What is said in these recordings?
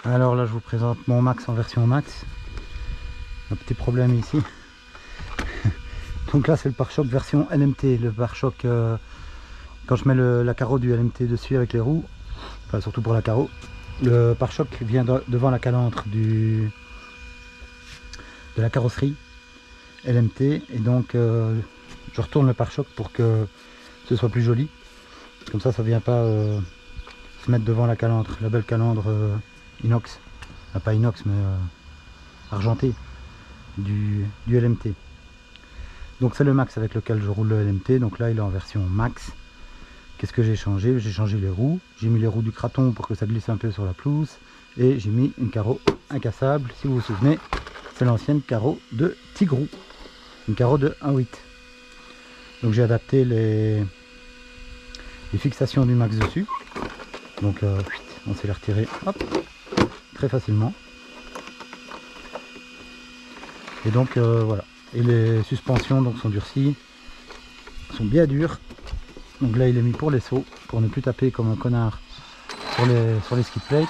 Alors là je vous présente mon Max en version Max. Un petit problème ici. Donc là c'est le pare-choc version LMT. Le pare-choc quand je mets la carreau du LMT dessus avec les roues, enfin surtout pour la carreau, le pare-choc vient devant la calandre de la carrosserie LMT et donc je retourne le pare-choc pour que ce soit plus joli. Comme ça vient pas se mettre devant la calandre, la belle calandre inox, enfin, pas inox mais argenté du LMT. Donc c'est le Max avec lequel je roule le LMT, donc là il est en version Max. Qu'est-ce que j'ai changé? J'ai changé les roues, j'ai mis les roues du Kraton pour que ça glisse un peu sur la pelouse et j'ai mis une carreau incassable, si vous vous souvenez, c'est l'ancienne carreau de Tigrou, une carreau de 1.8. Donc j'ai adapté les fixations du Max dessus, donc on sait les retirer, hop, très facilement. Et donc voilà, et les suspensions donc sont durcies, sont bien dures. Donc là il est mis pour les sauts, pour ne plus taper comme un connard sur les skid plates.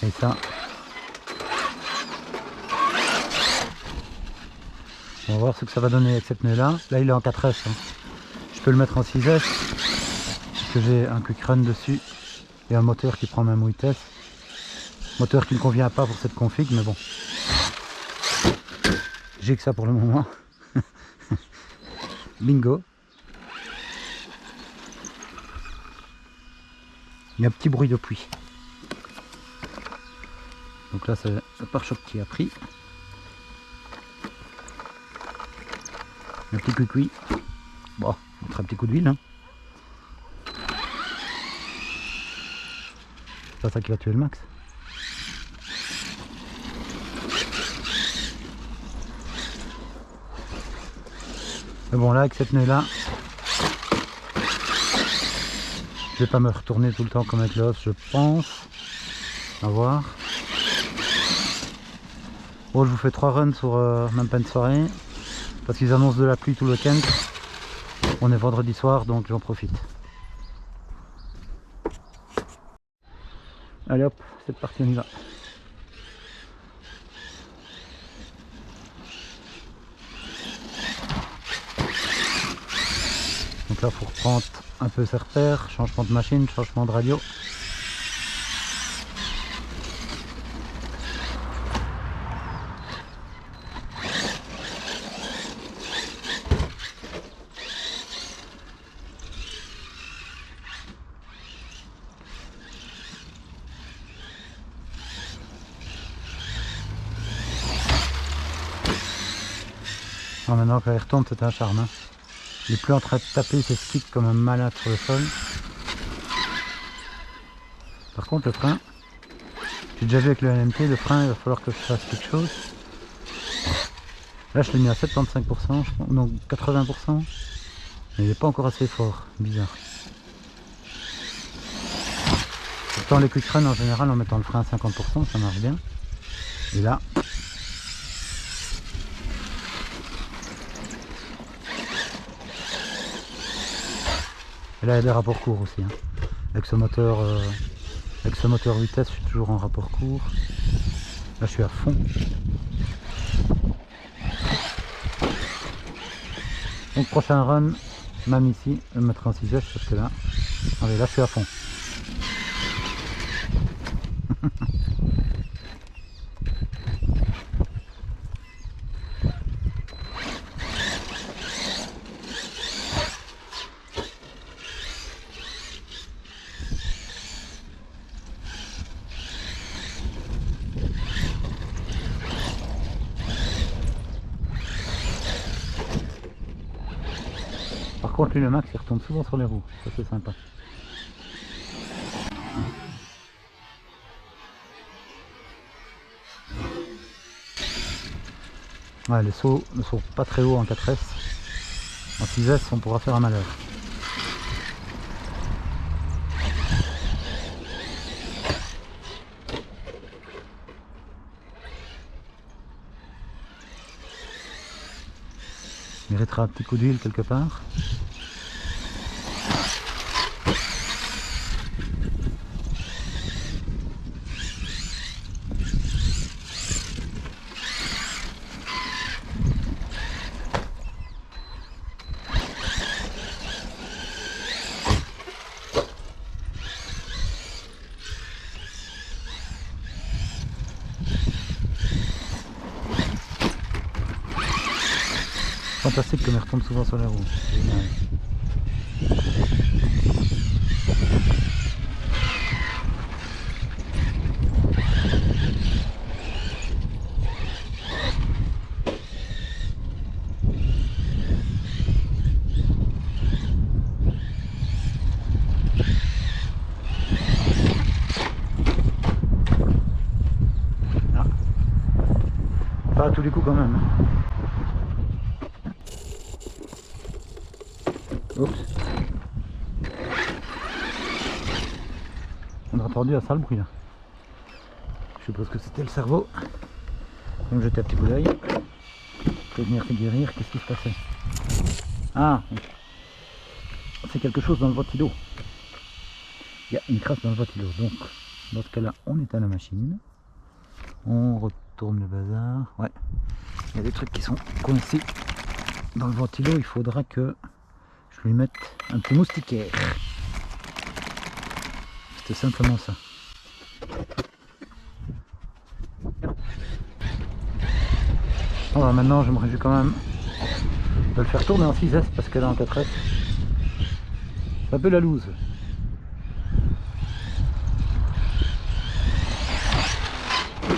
Et ça, on va voir ce que ça va donner avec cette pneu là. Là il est en 4S, hein. Je peux le mettre en 6S, parce que j'ai un quick run dessus et un moteur qui prend même 8S. Moteur qui ne convient pas pour cette config, mais bon. J'ai que ça pour le moment. Bingo. Il y a un petit bruit de pluie. Donc là c'est le pare-choc qui a pris. Un petit cuicui. Bon, on mettra un petit coup d'huile. Hein. C'est pas ça qui va tuer le Max. Mais bon là avec cette pneu là, je vais pas me retourner tout le temps comme avec le Hoss, je pense. À voir. Bon, je vous fais 3 runs sur même pas une soirée. Parce qu'ils annoncent de la pluie tout le week-end. On est vendredi soir donc j'en profite. Allez hop, c'est parti, on y va. Donc là il faut reprendre un peu ses repères, changement de machine, changement de radio. Ah, maintenant quand il retombe c'est un charme. Hein. Il n'est plus en train de taper ses sticks comme un malade sur le sol. Par contre le frein, j'ai déjà vu avec le LMT, le frein il va falloir que je fasse quelque chose. Là je l'ai mis à 75%, je pense, non 80%. Mais il n'est pas encore assez fort, bizarre. Pourtant les quick run en général en mettant le frein à 50% ça marche bien. Et là, il y a des rapports courts aussi. Hein. Avec ce moteur 8S, je suis toujours en rapport court. Là, je suis à fond. Donc, prochain run, même ici, je vais me mettre en 6S parce que là, allez, là, je suis à fond. Par contre, lui, le Max, il retombe souvent sur les roues. Ça, c'est sympa. Ouais, les sauts ne sont pas très hauts en 4S. En 6S, on pourra faire un malheur. Méritera un petit coup d'huile quelque part. Fantastique comme il retombe souvent sur la roue. Génial. Ah. Pas à tous les coups quand même. Oups. On a entendu un sale bruit là. Je suppose que c'était le cerveau. Donc jeter un petit coup d'œil. Pour venir guérir, qu'est-ce qui se passait? Ah, c'est quelque chose dans le ventilo. Il y a une crasse dans le ventilo. Donc dans ce cas là, on éteint la machine. On retourne le bazar. Ouais. Il y a des trucs qui sont coincés dans le ventilo. Il faudra que je lui mette un petit moustiquaire. C'était simplement ça. Alors maintenant je me réjouis quand même de le faire tourner en 6S parce que là en 4S c'est un peu la loose. Tout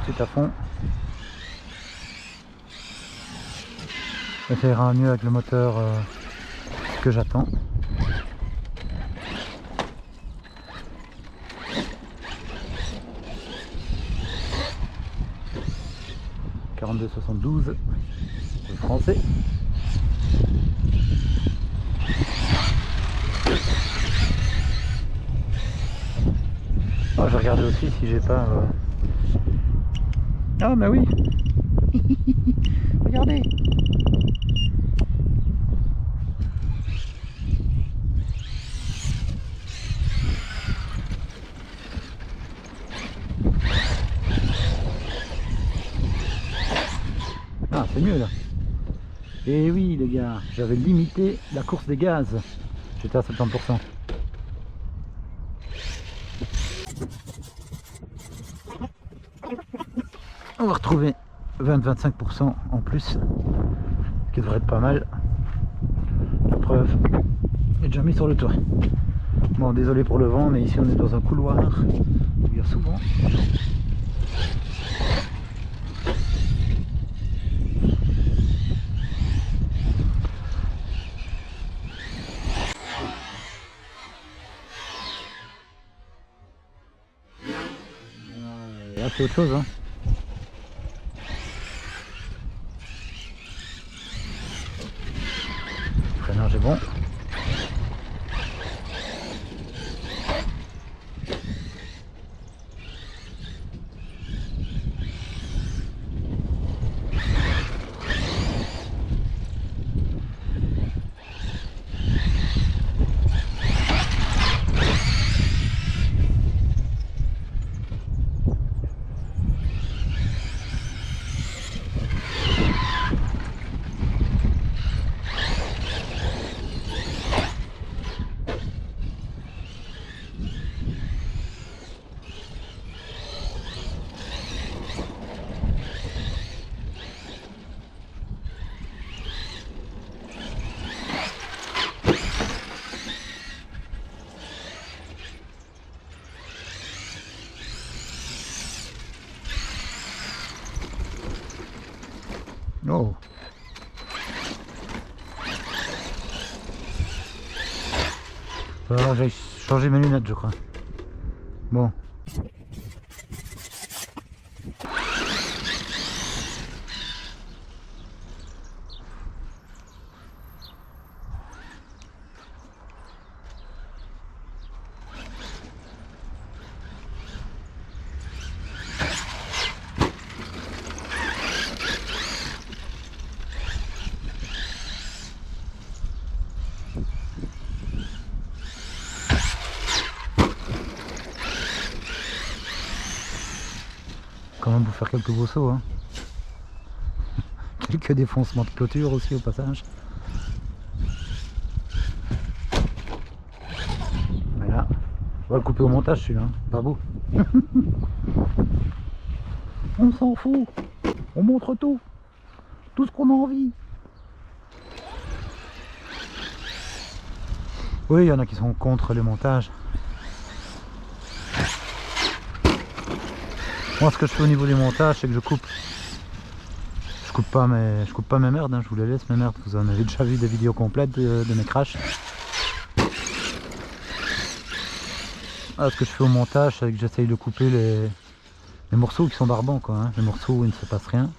de suite à fond. Ça ira mieux avec le moteur que j'attends. « 42,72 » le français. Oh, je vais regarder aussi si j'ai pas... Ah bah oui. Regardez. Ah, c'est mieux là. Et oui les gars, j'avais limité la course des gaz. J'étais à 70%. On va retrouver 20-25% en plus, ce qui devrait être pas mal. La preuve est déjà mis sur le toit. Bon, désolé pour le vent, mais ici on est dans un couloir où il y a souvent. Là c'est autre chose hein. Le freinage est bon. Oh. Alors j'ai changé mes lunettes je crois. Bon. Quand même vous faire quelques beaux sauts, hein. Quelques défoncements de clôture aussi au passage. Voilà. On va le couper au montage celui-là, hein. Pas beau. On s'en fout. On montre tout. Tout ce qu'on a envie. Oui, il y en a qui sont contre les montages. Moi, ce que je fais au niveau du montage, c'est que je coupe. Je coupe pas mes merdes, hein, je vous les laisse mes merdes. Vous en avez déjà vu des vidéos complètes de mes crashs. Ah, ce que je fais au montage, c'est que j'essaye de couper les morceaux qui sont barbants, quoi, hein, les morceaux où il ne se passe rien.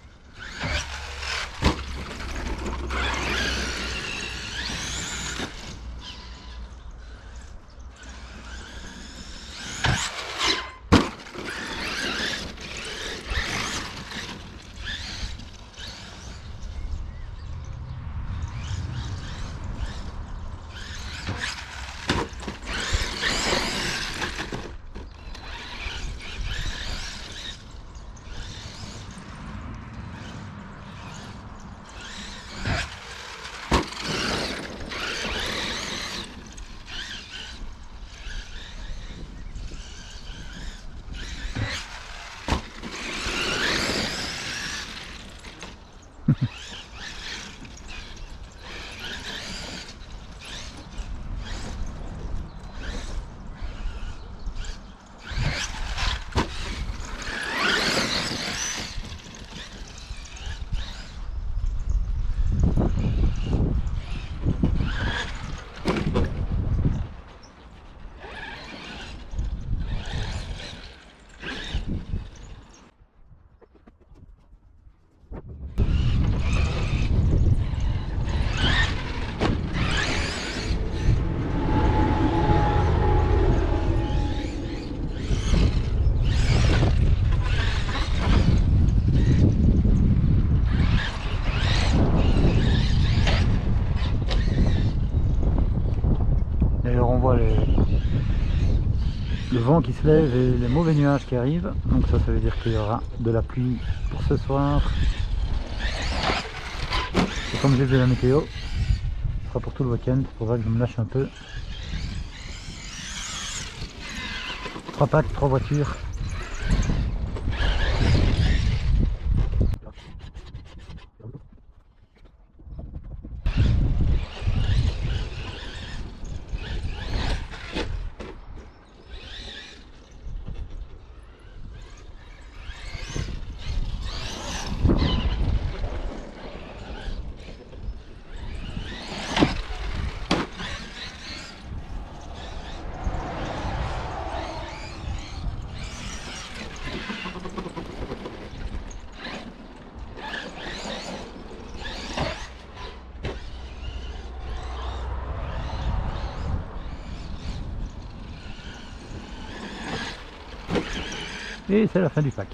D'ailleurs on voit le vent qui se lève et les mauvais nuages qui arrivent. Donc ça veut dire qu'il y aura de la pluie pour ce soir. Et comme j'ai vu la météo, ce sera pour tout le week-end. Il faudra que je me lâche un peu. 3 packs, 3 voitures. Et c'est la fin du pack.